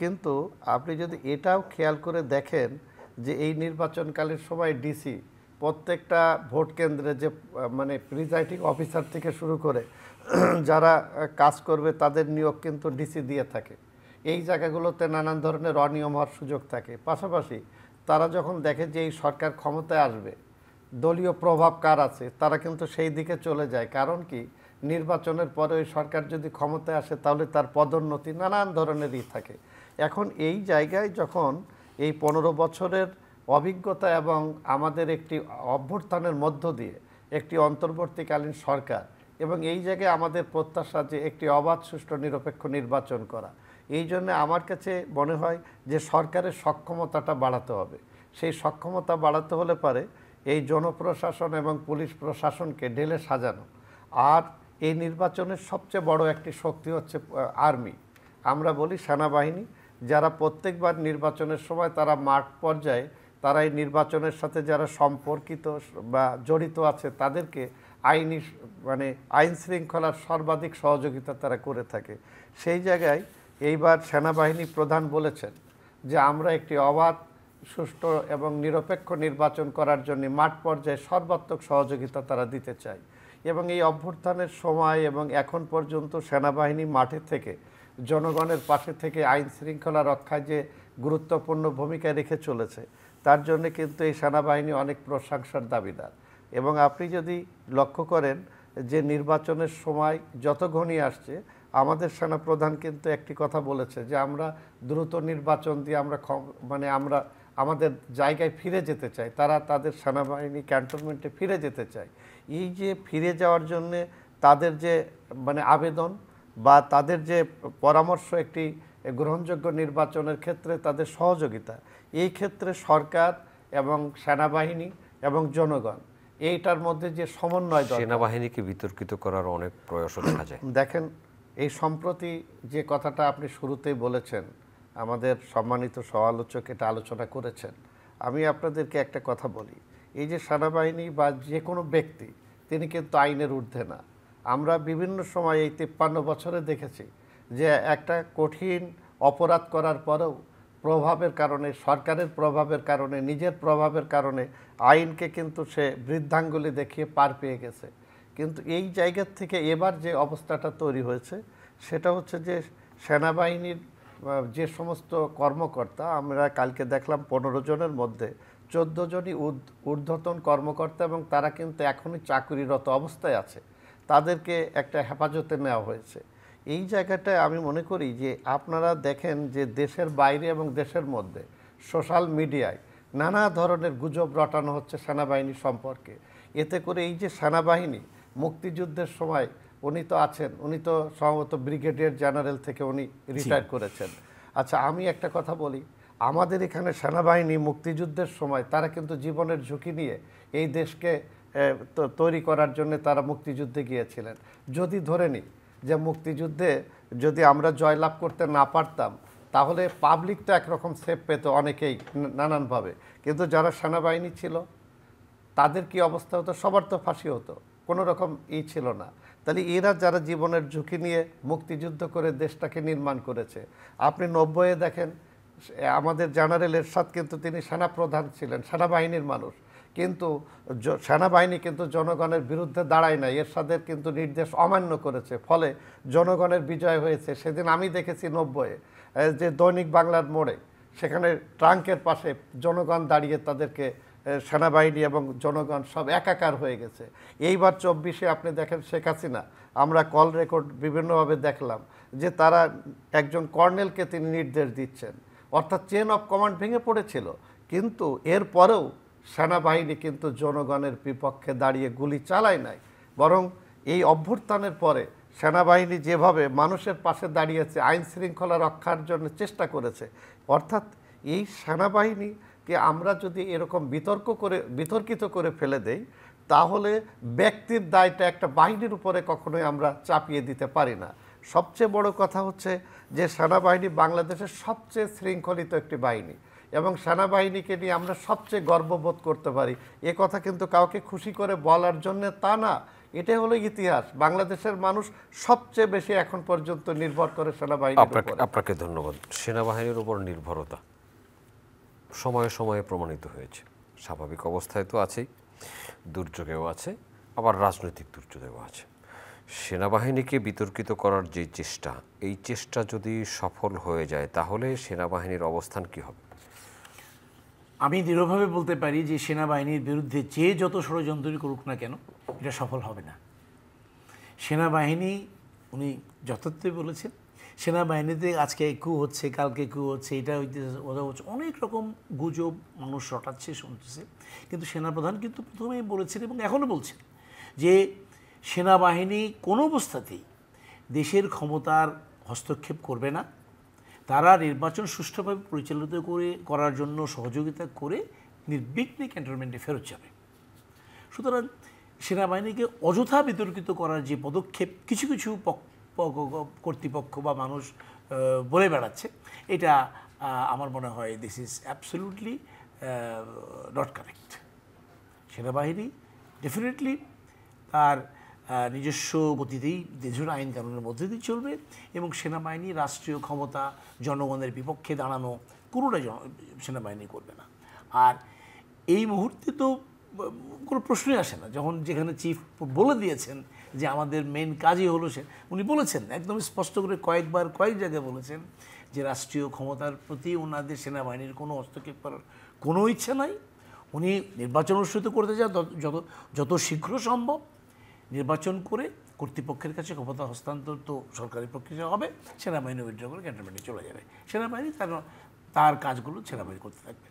কিন্তু আপনি যদি এটাও খেয়াল করে দেখেন যে এই নির্বাচনকালীন সময় ডিসি প্রত্যেকটা ভোট কেন্দ্রে যে মানে প্রিজাইডিং অফিসার থেকে শুরু করে যারা কাজ করবে তাদের নিয়োগ কিন্তু ডিসি দিয়ে থাকে। এই জায়গাগুলোতে নানান ধরনের অনিয়ম হওয়ার সুযোগ থাকে। পাশাপাশি তারা যখন দেখে যে এই সরকার ক্ষমতায় আসবে, দলীয় প্রভাব কার আছে, তারা কিন্তু সেই দিকে চলে যায়। কারণ কি, নির্বাচনের পরে ওই সরকার যদি ক্ষমতায় আসে তাহলে তার পদোন্নতি নানান ধরনেরই থাকে। এখন এই জায়গায় যখন এই 15 বছরের অভিজ্ঞতা এবং আমাদের একটি অভ্যুত্থানের মধ্য দিয়ে একটি অন্তর্বর্তীকালীন সরকার এবং এই জায়গায় আমাদের প্রত্যাশা যে একটি অবাধ, সুষ্ঠু, নিরপেক্ষ নির্বাচন করা, এই জন্য আমার কাছে মনে হয় যে সরকারের সক্ষমতাটা বাড়াতে হবে। সেই সক্ষমতা বাড়াতে হলে পারে এই জনপ্রশাসন এবং পুলিশ প্রশাসনকে ঢেলে সাজানো আর এই নির্বাচনের সবচেয়ে বড় একটি শক্তি হচ্ছে আর্মি, আমরা বলি সেনাবাহিনী, যারা প্রত্যেকবার নির্বাচনের সময় তারা মাঠ পর্যায়ে তারা এই নির্বাচনের সাথে যারা সম্পর্কিত বা জড়িত আছে তাদেরকে আইনি মানে আইন শৃঙ্খলার সর্বাধিক সহযোগিতা তারা করে থাকে। সেই জায়গায় এইবার সেনাবাহিনী প্রধান বলেছেন যে আমরা একটি অবাধ, সুষ্ঠু এবং নিরপেক্ষ নির্বাচন করার জন্য মাঠ পর্যায়ে সর্বাত্মক সহযোগিতা তারা দিতে চায়। এবং এই অভ্যুত্থানের সময় এবং এখন পর্যন্ত সেনাবাহিনী মাঠে থেকে জনগণের পাশে থেকে আইন শৃঙ্খলা রক্ষায় যে গুরুত্বপূর্ণ ভূমিকা রেখে চলেছে, তার জন্য কিন্তু এই সেনাবাহিনী অনেক প্রশংসার দাবিদার। এবং আপনি যদি লক্ষ্য করেন যে নির্বাচনের সময় যত ঘনিয়ে আসছে, আমাদের সেনাপ্রধান কিন্তু একটি কথা বলেছে যে আমরা দ্রুত নির্বাচন দিয়ে আমরা আমাদের জায়গায় ফিরে যেতে চাই, তারা তাদের সেনাবাহিনী ক্যান্টনমেন্টে ফিরে যেতে চায়। এই যে ফিরে যাওয়ার জন্যে তাদের যে আবেদন বা তাদের যে পরামর্শ একটি গ্রহণযোগ্য নির্বাচনের ক্ষেত্রে তাদের সহযোগিতা, এই ক্ষেত্রে সরকার এবং সেনাবাহিনী এবং জনগণ এইটার মধ্যে যে সমন্বয় দরকার। সেনাবাহিনীকে বিতর্কিত করার অনেক প্রয়াসও দেখা যায়। দেখেন, এই সম্প্রতি যে কথাটা আপনি শুরুতেই বলেছেন, আমাদের সম্মানিত সহ-আলোচক এটা আলোচনা করেছেন। আমি আপনাদেরকে একটা কথা বলি, এই যে সেনাবাহিনী বা যে কোনো ব্যক্তি, তিনি কিন্তু আইনের ঊর্ধ্বে না। আমরা বিভিন্ন সময় এই 53 বছরে দেখেছি যে একটা কঠিন অপরাধ করার পরেও প্রভাবের কারণে, সরকারের প্রভাবের কারণে, নিজের প্রভাবের কারণে আইনকে কিন্তু সে বৃদ্ধাঙ্গুলি দেখিয়ে পার পেয়ে গেছে। কিন্তু এই জায়গার থেকে এবার যে অবস্থাটা তৈরি হয়েছে সেটা হচ্ছে যে সেনাবাহিনীর যে সমস্ত কর্মকর্তা, আমরা কালকে দেখলাম 15 জনের মধ্যে 14 জনই ঊর্ধ্বতন কর্মকর্তা এবং তারা কিন্তু এখনই চাকরিরত অবস্থায় আছে, তাদেরকে একটা হেফাজতে নেওয়া হয়েছে। এই জায়গাটায় আমি মনে করি যে আপনারা দেখেন যে দেশের বাইরে এবং দেশের মধ্যে সোশ্যাল মিডিয়ায় নানা ধরনের গুজব রটানো হচ্ছে সেনাবাহিনী সম্পর্কে। এতে করে এই যে সেনাবাহিনী মুক্তিযুদ্ধের সময় উনি তো আছেন, উনি তো সম্ভবত ব্রিগেডিয়ার জেনারেল থেকে উনি রিটায়ার করেছেন। আচ্ছা, আমি একটা কথা বলি, আমাদের এখানে সেনাবাহিনী মুক্তিযুদ্ধের সময় তারা কিন্তু জীবনের ঝুঁকি নিয়ে এই দেশকে তৈরি করার জন্য তারা মুক্তিযুদ্ধে গিয়েছিলেন। যদি ধরে নিই যে মুক্তিযুদ্ধে যদি আমরা জয়লাভ করতে না পারতাম, তাহলে পাবলিক তো একরকম সেফ পেত অনেকেই নানানভাবে, কিন্তু যারা সেনাবাহিনী ছিল তাদের কি অবস্থা হতো? সবার তো ফাঁসি হতো, কোনো রকম ছিল না। তাহলে এরা যারা জীবনের ঝুঁকি নিয়ে মুক্তিযুদ্ধ করে দেশটাকে নির্মাণ করেছে, আপনি 90-এ দেখেন আমাদের জেনারেল এরশাদ কিন্তু তিনি সেনাপ্রধান ছিলেন, সেনাবাহিনীর মানুষ, কিন্তু সেনাবাহিনী কিন্তু জনগণের বিরুদ্ধে দাঁড়ায় না, এরশাদের কিন্তু নির্দেশ অমান্য করেছে, ফলে জনগণের বিজয় হয়েছে। সেদিন আমি দেখেছি 90-এ যে দৈনিক বাংলার মোড়ে, সেখানে ট্রাঙ্কের পাশে জনগণ দাঁড়িয়ে তাদেরকে সেনাবাহিনী এবং জনগণ সব একাকার হয়ে গেছে। এইবার 24-এ আপনি দেখেন শেখ হাসিনা, আমরা কল রেকর্ড বিভিন্নভাবে দেখলাম যে তারা একজন কর্নেলকে তিনি নির্দেশ দিচ্ছেন, অর্থাৎ চেন অফ কমান্ড ভেঙে পড়েছিল। কিন্তু এরপরেও সেনাবাহিনী কিন্তু জনগণের বিপক্ষে দাঁড়িয়ে গুলি চালায় নাই, বরং এই অভ্যুত্থানের পরে সেনাবাহিনী যেভাবে মানুষের পাশে দাঁড়িয়েছে, আইন শৃঙ্খলা রক্ষার জন্য চেষ্টা করেছে। অর্থাৎ এই সেনাবাহিনীকে আমরা যদি এরকম বিতর্কিত করে ফেলে দেই, তাহলে ব্যক্তির দায়টা একটা বাহিনীর উপরে কখনোই আমরা চাপিয়ে দিতে পারি না। সবচেয়ে বড় কথা হচ্ছে যে সেনাবাহিনী বাংলাদেশের সবচেয়ে শৃঙ্খলিত একটি বাহিনী এবং সেনাবাহিনীকে নিয়ে আমরা সবচেয়ে গর্ববোধ করতে পারি। এ কথা কিন্তু কাউকে খুশি করে বলার জন্য তা না, এটাই হলো ইতিহাস। বাংলাদেশের মানুষ সবচেয়ে বেশি এখন পর্যন্ত নির্ভর করে সেনাবাহিনীর উপর। আপনাকে ধন্যবাদ। সেনাবাহিনীর উপর নির্ভরতা সময়ে সময়ে প্রমাণিত হয়েছে, স্বাভাবিক অবস্থায় তো আছেই, দুর্যোগেও আছে, আবার রাজনৈতিক দুর্যোগেও আছে। সেনাবাহিনীকে বিতর্কিত করার যে চেষ্টা, এই চেষ্টা যদি সফল হয়ে যায় তাহলে সেনাবাহিনীর অবস্থান কি হবে? আমি দৃঢ়ভাবে বলতে পারি যে সেনাবাহিনীর বিরুদ্ধে যে যত ষড়যন্ত্রই করুক না কেন, এটা সফল হবে না। সেনাবাহিনী, উনি যথার্থই বলেছেন, সেনাবাহিনীতে আজকে কু হচ্ছে, কালকে কু হচ্ছে, এটা হচ্ছে, অনেক রকম গুজব মানুষ রটাচ্ছে, শুনতেছে। কিন্তু সেনাপ্রধান কিন্তু প্রথমেই বলেছেন এবং এখনও বলছেন যে সেনাবাহিনী কোনো অবস্থাতেই দেশের ক্ষমতার হস্তক্ষেপ করবে না, তারা নির্বাচন সুষ্ঠুভাবে পরিচালিত করার জন্য সহযোগিতা করে নির্বিঘ্নে ক্যান্টনমেন্টে ফেরত যাবে। সুতরাং সেনাবাহিনীকে অযথা বিতর্কিত করার যে পদক্ষেপ কিছু কিছু কর্তৃপক্ষ বা মানুষ বলে বেড়াচ্ছে, এটা আমার মনে হয় this is absolutely not correct. সেনাবাহিনী ডেফিনেটলি তার নিজস্ব গতিতেই দেশের আইন কানুনের মধ্যে দিয়ে চলবে, এবং সেনাবাহিনী রাষ্ট্রীয় ক্ষমতা, জনগণের বিপক্ষে দাঁড়ানো কোনোটাই সেনাবাহিনী করবে না। আর এই মুহূর্তে তো কোনো প্রশ্নই আসে না, যখন যেখানে চিফ বলে দিয়েছেন যে আমাদের মেন কাজই হলো, উনি বলেছেন একদম স্পষ্ট করে কয়েক জায়গায় বলেছেন যে রাষ্ট্রীয় ক্ষমতার প্রতি ওনাদের সেনাবাহিনীর কোনো হস্তক্ষেপ করার কোনো ইচ্ছা নাই। উনি নির্বাচন অনুষ্ঠিত করতে চান যত শীঘ্র সম্ভব, নির্বাচন করে কর্তৃপক্ষের কাছে ক্ষমতা হস্তান্তর তো সরকারি প্রক্রিয়া হবে, সেনাবাহিনী উইথড্র করে ক্যান্টনমেন্টে চলে যাবে। সেনাবাহিনী তার কাজগুলো সেনাবাহিনী করতে থাকবে।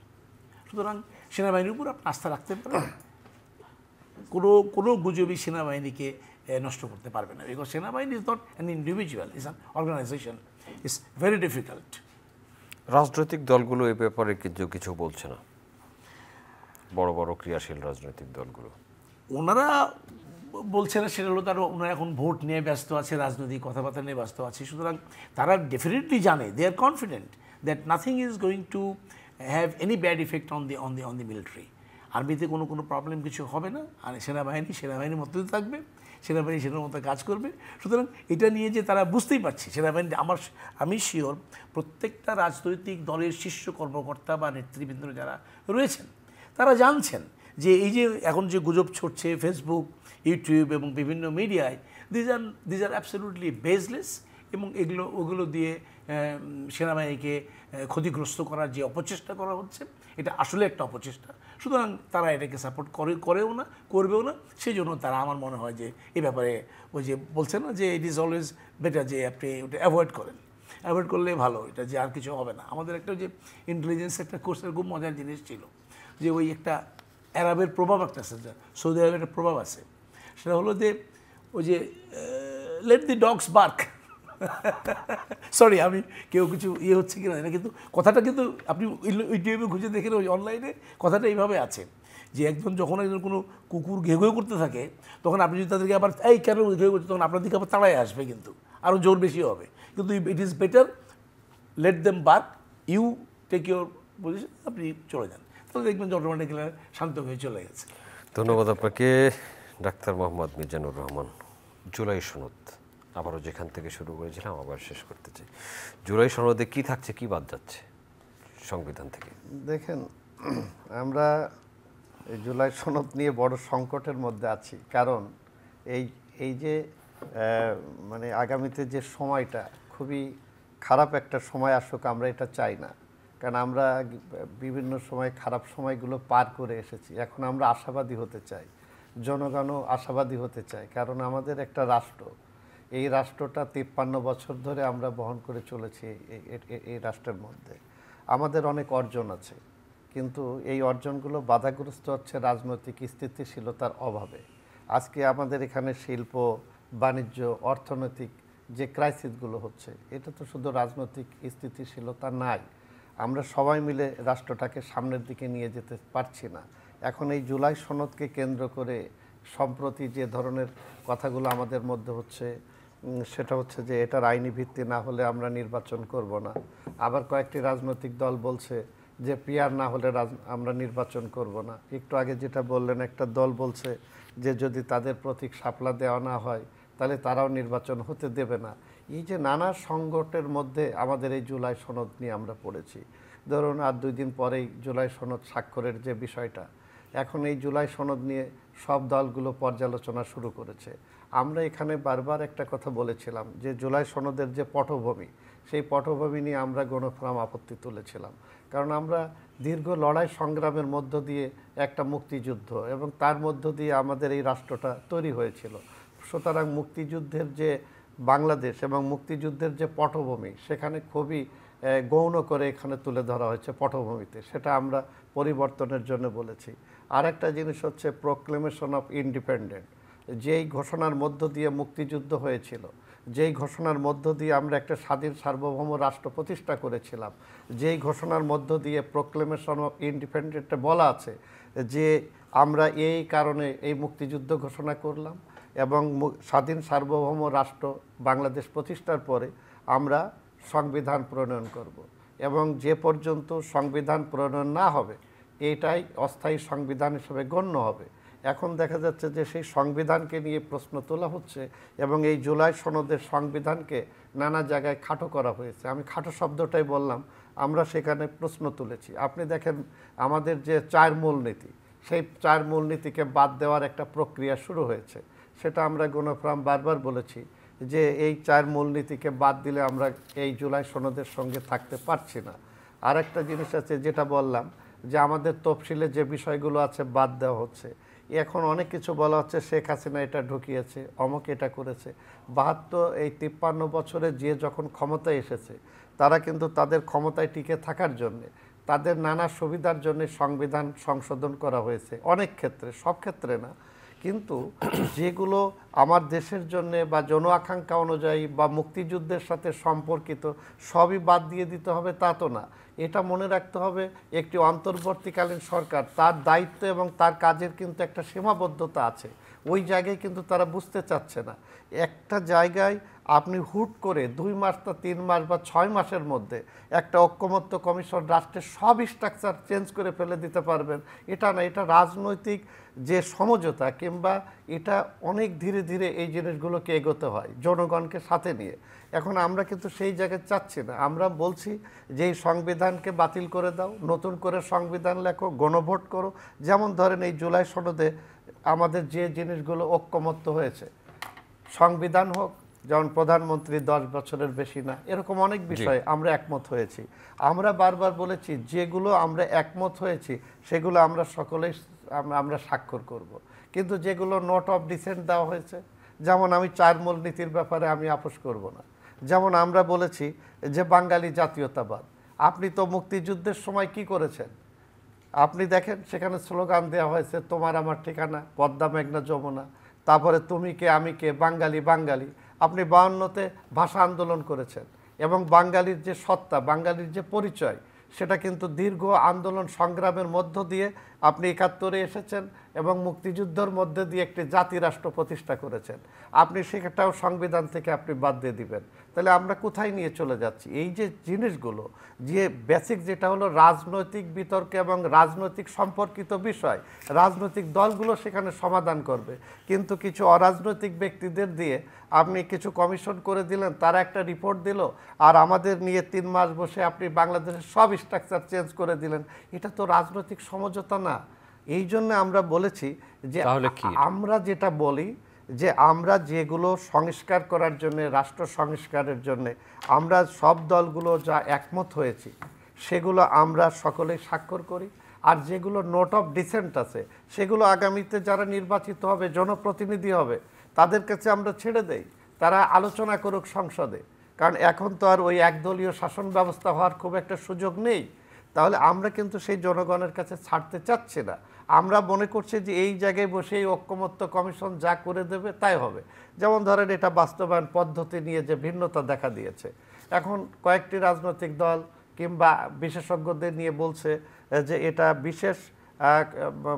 সুতরাং সেনাবাহিনীর উপর আপনি আস্থা রাখতে পারেন, কোনো গুজবই সেনাবাহিনীকে নষ্ট করতে পারবে না। বিকজ সেনাবাহিনী is not an individual, is an organisation, it's very difficult. রাজনৈতিক দলগুলো এ ব্যাপারে কিছু বলছে না, বড় বড় ক্রিয়াশীল রাজনৈতিক দলগুলো। ওনারা বলছে না, সেটা হলো ওনারা এখন ভোট নিয়ে ব্যস্ত আছে, রাজনৈতিক কথাবার্তা নিয়ে ব্যস্ত আছে। সুতরাং তারা ডেফিনেটলি জানে, they are confident that nothing is going to have any bad effect on the military. আর্মিতে কোনো প্রবলেম কিছু হবে না, আর সেনাবাহিনীর মধ্যে থাকবে, সেনাবাহিনী সেনার মতো কাজ করবে। সুতরাং এটা নিয়ে যে তারা বুঝতেই পারছে, সেনাবাহিনী আমি শিওর প্রত্যেকটা রাজনৈতিক দলের শীর্ষ কর্মকর্তা বা নেতৃবৃন্দ যারা রয়েছেন তারা জানছেন যে এই যে এখন যে গুজব ছড়ছে ফেসবুক, ইউটিউব এবং বিভিন্ন মিডিয়ায়, দিজ আর অ্যাবসলিউটলি বেসলেস, এবং ওগুলো দিয়ে সেনাবাহিনীকে ক্ষতিগ্রস্ত করার যে অপচেষ্টা করা হচ্ছে, এটা আসলে একটা অপচেষ্টা। সুতরাং তারা এটাকে সাপোর্ট করেও না, করবেও না। সেই জন্য তারা, আমার মনে হয় যে এই ব্যাপারে ওই যে বলছে না যে ইট ইজ অলওয়েজ বেটার যে আপনি ওটা অ্যাভয়েড করলে ভালো, এটা যে আর কিছু হবে না। আমাদের একটা যে ইন্টেলিজেন্স একটা কোর্সের খুব মজার জিনিস ছিল, যে ওই একটা অ্যারাবের প্রভাব একটা আছে, সৌদি আরবের একটা প্রভাব আছে, সেটা হলো যে ওই যে let the dogs bark. Sorry, আমি কেউ কিছু হচ্ছে কিনা না, কিন্তু কথাটা কিন্তু আপনি ইউটিউবে খুঁজে দেখেন, ওই অনলাইনে কথাটা এইভাবে আছে যে যখন একজন কোনো কুকুর ঘেউ করতে থাকে, তখন আপনি যদি তাদেরকে আবার এই কেন ঘেউ করছে, তখন আপনার দিকে আবার তাড়াই আসবে, কিন্তু আরও জোর বেশি হবে। কিন্তু it is better let them bark, you take your position, আপনি চলে যান, তাহলে দেখবেন অটোমেটিক্যালি শান্ত হয়ে চলে গেছে। ধন্যবাদ আপনাকে ডাক্তার মোহাম্মদ মিজানুর রহমান। জুলাই সনদ আবারও যেখান থেকে শুরু করেছিলাম আবার শেষ করতে চাই। জুলাই সনদে কি থাকছে, কি বাদ যাচ্ছে সংবিধান থেকে? দেখেন, আমরা এই জুলাই সনদ নিয়ে বড় সংকটের মধ্যে আছি। কারণ এই যে মানে আগামীতে যে সময়টা খুবই খারাপ একটা সময় আসুক, আমরা এটা চাই না। কারণ আমরা বিভিন্ন সময় খারাপ সময়গুলো পার করে এসেছি, এখন আমরা আশাবাদী হতে চাই, জনগণও আশাবাদী হতে চায়। কারণ আমাদের একটা রাষ্ট্র, এই রাষ্ট্রটা 53 বছর ধরে আমরা বহন করে চলেছি। এই রাষ্ট্রের মধ্যে আমাদের অনেক অর্জন আছে, কিন্তু এই অর্জনগুলো বাধাগ্রস্ত হচ্ছে রাজনৈতিক স্থিতিশীলতার অভাবে। আজকে আমাদের এখানে শিল্প, বাণিজ্য, অর্থনৈতিক যে ক্রাইসিসগুলো হচ্ছে, এটা তো শুধু রাজনৈতিক স্থিতিশীলতা নাই, আমরা সবাই মিলে রাষ্ট্রটাকে সামনের দিকে নিয়ে যেতে পারছি না। এখন এই জুলাই সনদকে কেন্দ্র করে সম্প্রতি যে ধরনের কথাগুলো আমাদের মধ্যে হচ্ছে, সেটা হচ্ছে যে এটার আইনি ভিত্তি না হলে আমরা নির্বাচন করব না। আবার কয়েকটি রাজনৈতিক দল বলছে যে পিআর না হলে আমরা নির্বাচন করব না। একটু আগে যেটা বললেন, একটা দল বলছে যে যদি তাদের প্রতীক শাপলা দেওয়া না হয় তাহলে তারাও নির্বাচন হতে দেবে না। এই যে নানা সংকটের মধ্যে আমাদের এই জুলাই সনদ নিয়ে আমরা পড়েছি। ধরুন আর 2 দিন পরেই জুলাই সনদ স্বাক্ষরের যে বিষয়টা, এখন এই জুলাই সনদ নিয়ে সব দলগুলো পর্যালোচনা শুরু করেছে। আমরা এখানে বারবার একটা কথা বলেছিলাম যে জুলাই সনদের যে পটভূমি, সেই পটভূমি নিয়ে আমরা গণফোরাম আপত্তি তুলেছিলাম। কারণ আমরা দীর্ঘ লড়াই সংগ্রামের মধ্য দিয়ে একটা মুক্তিযুদ্ধ এবং তার মধ্য দিয়ে আমাদের এই রাষ্ট্রটা তৈরি হয়েছিল। সুতরাং মুক্তিযুদ্ধের যে বাংলাদেশ এবং মুক্তিযুদ্ধের যে পটভূমি, সেখানে খুবই গৌণ করে এখানে তুলে ধরা হয়েছে পটভূমিতে, সেটা আমরা পরিবর্তনের জন্য বলেছি। আর একটা জিনিস হচ্ছে প্রোক্লেমেশন অফ ইন্ডিপেন্ডেন্ট, যেই ঘোষণার মধ্য দিয়ে মুক্তিযুদ্ধ হয়েছিল, যেই ঘোষণার মধ্য দিয়ে আমরা একটা স্বাধীন সার্বভৌম রাষ্ট্র প্রতিষ্ঠা করেছিলাম, যেই ঘোষণার মধ্য দিয়ে প্রোক্লেমেশন অফ ইন্ডিপেন্ডেন্টে বলা আছে যে আমরা এই কারণে এই মুক্তিযুদ্ধ ঘোষণা করলাম এবং স্বাধীন সার্বভৌম রাষ্ট্র বাংলাদেশ প্রতিষ্ঠার পরে আমরা সংবিধান প্রণয়ন করব এবং যে পর্যন্ত সংবিধান প্রণয়ন না হবে এটাই অস্থায়ী সংবিধান হিসেবে গণ্য হবে। এখন দেখা যাচ্ছে যে সেই সংবিধানকে নিয়ে প্রশ্ন তোলা হচ্ছে এবং এই জুলাই সনদের সংবিধানকে নানা জায়গায় খাটো করা হয়েছে। আমি খাটো শব্দটাই বললাম, আমরা সেখানে প্রশ্ন তুলেছি। আপনি দেখেন আমাদের যে 4 মূলনীতি, সেই 4 মূলনীতিকে বাদ দেওয়ার একটা প্রক্রিয়া শুরু হয়েছে। সেটা আমরা গণফোরাম বারবার বলেছি যে এই 4 মূলনীতিকে বাদ দিলে আমরা এই জুলাই সনদের সঙ্গে থাকতে পারছি না। আর একটা জিনিস আছে যেটা বললাম যে আমাদের তফসিলে যে বিষয়গুলো আছে বাদ দেওয়া হচ্ছে। এখন অনেক কিছু বলা হচ্ছে শেখ হাসিনা এটা ঢুকিয়েছে, অমুক এটা করেছে। 72 এই 53 বছরে যে যখন ক্ষমতায় এসেছে তারা কিন্তু তাদের ক্ষমতায় টিকে থাকার জন্যে তাদের নানা সুবিধার জন্য সংবিধান সংশোধন করা হয়েছে অনেক ক্ষেত্রে, সব ক্ষেত্রে না। কিন্তু যেগুলো আমার দেশের জন্য বা জন আকাঙ্ক্ষা অনুযায়ী বা মুক্তিযুদ্ধের সাথে সম্পর্কিত সবই বাদ দিয়ে দিতে হবে তা তো না। এটা মনে রাখতে হবে একটি অন্তর্বর্তীকালীন সরকার, তার দায়িত্ব এবং তার কাজের কিন্তু একটা সীমাবদ্ধতা আছে। ওই জায়গায় কিন্তু তারা বুঝতে চাচ্ছে না। একটা জায়গায় আপনি হুট করে 2 মাস বা 3 মাস বা 6 মাসের মধ্যে একটা ঐকমত্য কমিশন রাষ্ট্রের সব স্ট্রাকচার চেঞ্জ করে ফেলে দিতে পারবেন এটা না। এটা রাজনৈতিক যে সমঝোতা কিংবা এটা অনেক ধীরে ধীরে এই জিনিসগুলোকে এগোতে হয় জনগণকে সাথে নিয়ে। এখন আমরা কিন্তু সেই জায়গায় চাচ্ছি না। আমরা বলছি যে এই সংবিধানকে বাতিল করে দাও, নতুন করে সংবিধান লেখো, গণভোট করো। যেমন ধরেন এই জুলাই সনদে আমাদের যে জিনিসগুলো ঐকমত্য হয়েছে, সংবিধান হোক, যেমন প্রধানমন্ত্রী 10 বছরের বেশি না, এরকম অনেক বিষয়ে আমরা একমত হয়েছি। আমরা বারবার বলেছি যেগুলো আমরা একমত হয়েছি সেগুলো আমরা সকলেই আমরা স্বাক্ষর করব। কিন্তু যেগুলো নোট অফ ডিসেন্ট দেওয়া হয়েছে, যেমন আমি 4 মূলনীতির ব্যাপারে আমি আপোষ করব না। যেমন আমরা বলেছি যে বাঙালি জাতীয়তাবাদ, আপনি তো মুক্তিযুদ্ধের সময় কি করেছেন? আপনি দেখেন সেখানে স্লোগান দেওয়া হয়েছে তোমার আমার ঠিকানা, পদ্মা মেঘনা যমুনা, তারপরে তুমি কে আমি কে, বাঙালি বাঙালি। আপনি 52তে ভাষা আন্দোলন করেছেন এবং বাঙালির যে সত্তা, বাঙালির যে পরিচয়, সেটা কিন্তু দীর্ঘ আন্দোলন সংগ্রামের মধ্য দিয়ে আপনি 71-এ এসেছেন এবং মুক্তিযুদ্ধের মধ্যে দিয়ে একটি জাতি রাষ্ট্র প্রতিষ্ঠা করেছেন। আপনি সেটাও সংবিধান থেকে আপনি বাদ দিয়ে দিবেন, তাহলে আমরা কোথায় নিয়ে চলে যাচ্ছি? এই যে জিনিসগুলো, যে বেসিক যেটা হলো রাজনৈতিক বিতর্ক এবং রাজনৈতিক সম্পর্কিত বিষয়, রাজনৈতিক দলগুলো সেখানে সমাধান করবে। কিন্তু কিছু অরাজনৈতিক ব্যক্তিদের দিয়ে আপনি কিছু কমিশন করে দিলেন, তারা একটা রিপোর্ট দিল, আর আমাদের নিয়ে 3 মাস বসে আপনি বাংলাদেশের সব স্ট্রাকচার চেঞ্জ করে দিলেন। এটা তো রাজনৈতিক সমঝোতা না। এই জন্য আমরা বলেছি যে আমরা যেটা বলি যে আমরা যেগুলো সংস্কার করার জন্য, রাষ্ট্র সংস্কারের জন্য আমরা সব দলগুলো যা একমত হয়েছি সেগুলো আমরা সকলেই স্বাক্ষর করি। আর যেগুলো নোট অফ ডিসেন্ট আছে সেগুলো আগামীতে যারা নির্বাচিত হবে, জনপ্রতিনিধি হবে, তাদের কাছে আমরা ছেড়ে দেই, তারা আলোচনা করুক সংসদে। কারণ এখন তো আর ওই একদলীয় শাসন ব্যবস্থা হওয়ার খুব একটা সুযোগ নেই। তাহলে আমরা কিন্তু সেই জনগণের কাছে ছাড়তে চাচ্ছি না। আমরা মনে করছি যে এই জায়গায় বসে এই ঐকমত্য কমিশন যা করে দেবে তাই হবে। যেমন ধরেন এটা বাস্তবায়ন পদ্ধতি নিয়ে যে ভিন্নতা দেখা দিয়েছে, এখন কয়েকটি রাজনৈতিক দল কিংবা বিশেষজ্ঞদের নিয়ে বলছে যে এটা বিশেষ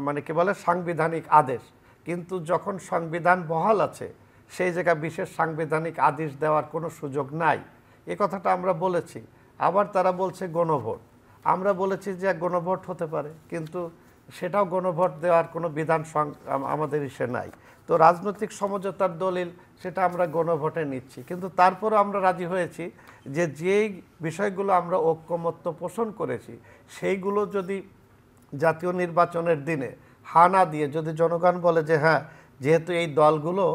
মানে কি বলে সাংবিধানিক আদেশ, কিন্তু যখন সংবিধান বহাল আছে সেই জায়গায় বিশেষ সাংবিধানিক আদেশ দেওয়ার কোনো সুযোগ নাই। এ কথাটা আমরা বলেছি। আবার তারা বলছে গণভোট, আমরা বলেছি যে গণভোট হতে পারে, কিন্তু সেটাও গণভোট দেওয়ার কোনো বিধান আমাদের ইসে নাই। তো রাজনৈতিক সমঝোতার দলিল সেটা আমরা গণভোটে নিচ্ছি, কিন্তু তারপরও আমরা রাজি হয়েছি যে যেই বিষয়গুলো আমরা ঐকমত্য পোষণ করেছি সেইগুলো যদি জাতীয় নির্বাচনের দিনে হা না দিয়ে যদি জনগণ বলে যে হ্যাঁ, যেহেতু এই দলগুলো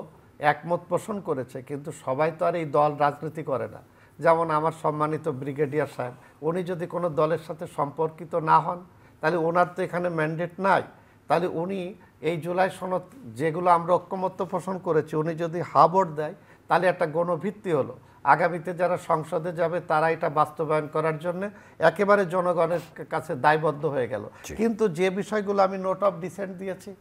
একমত পোষণ করেছে, কিন্তু সবাই তো আর এই দল রাজনীতি করে না। যেমন আমার সম্মানিত ব্রিগেডিয়ার সাহেব, উনি যদি কোনো দলের সাথে সম্পর্কিত না হন তাহলে ওনার তো এখানে ম্যান্ডেট নাই। তাহলে উনি এই জুলাই সনদ যেগুলো আমরা ঐকমত্য পোষণ করেছি, উনি যদি হা ভোট দেয় তাহলে একটা গণভিত্তি হলো। আগামীতে যারা সংসদে যাবে তারা এটা বাস্তবায়ন করার জন্য একেবারে জনগণের কাছে দায়বদ্ধ হয়ে গেল। কিন্তু যে বিষয়গুলো আমি নোট অফ ডিসেন্ট দিয়েছি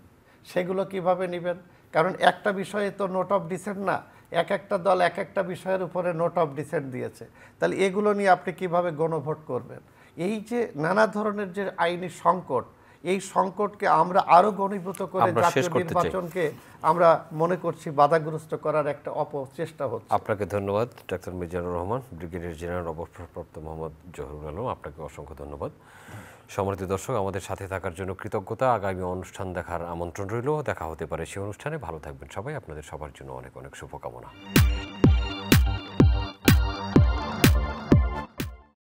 সেগুলো কিভাবে নেবেন? কারণ একটা বিষয়ে তো নোট অফ ডিসেন্ট না, এক একটা দল এক একটা বিষয়ের উপরে নোট অফ ডিসেন্ট দিয়েছে। তাহলে এগুলো নিয়ে আপনি কিভাবে গণভোট করবেন? এই যে নানা ধরনের যে আইনি সংকট, এই সংকটকে আমরা আরো ঘনীভূত করে আমরা শেষ জাতীয় করতে চাই। নির্বাচনকে আমরা মনে করছি বাধাগ্রস্ত করার একটা অপচেষ্টা হচ্ছে। আপনাকে ধন্যবাদ doctor Mizanur Rahman, brigadier general অবসরপ্রাপ্ত মোহাম্মদ জহুরুল আলম, আপনাকে অসংখ্য ধন্যবাদ। সম্মানিত দর্শক, আমাদের সাথে থাকার জন্য কৃতজ্ঞতা। আগামী অনুষ্ঠান দেখার আমন্ত্রণ রইল। দেখা হতে পারে সেই অনুষ্ঠানে। ভালো থাকবেন সবাই। আপনাদের সবার জন্য অনেক অনেক শুভকামনা।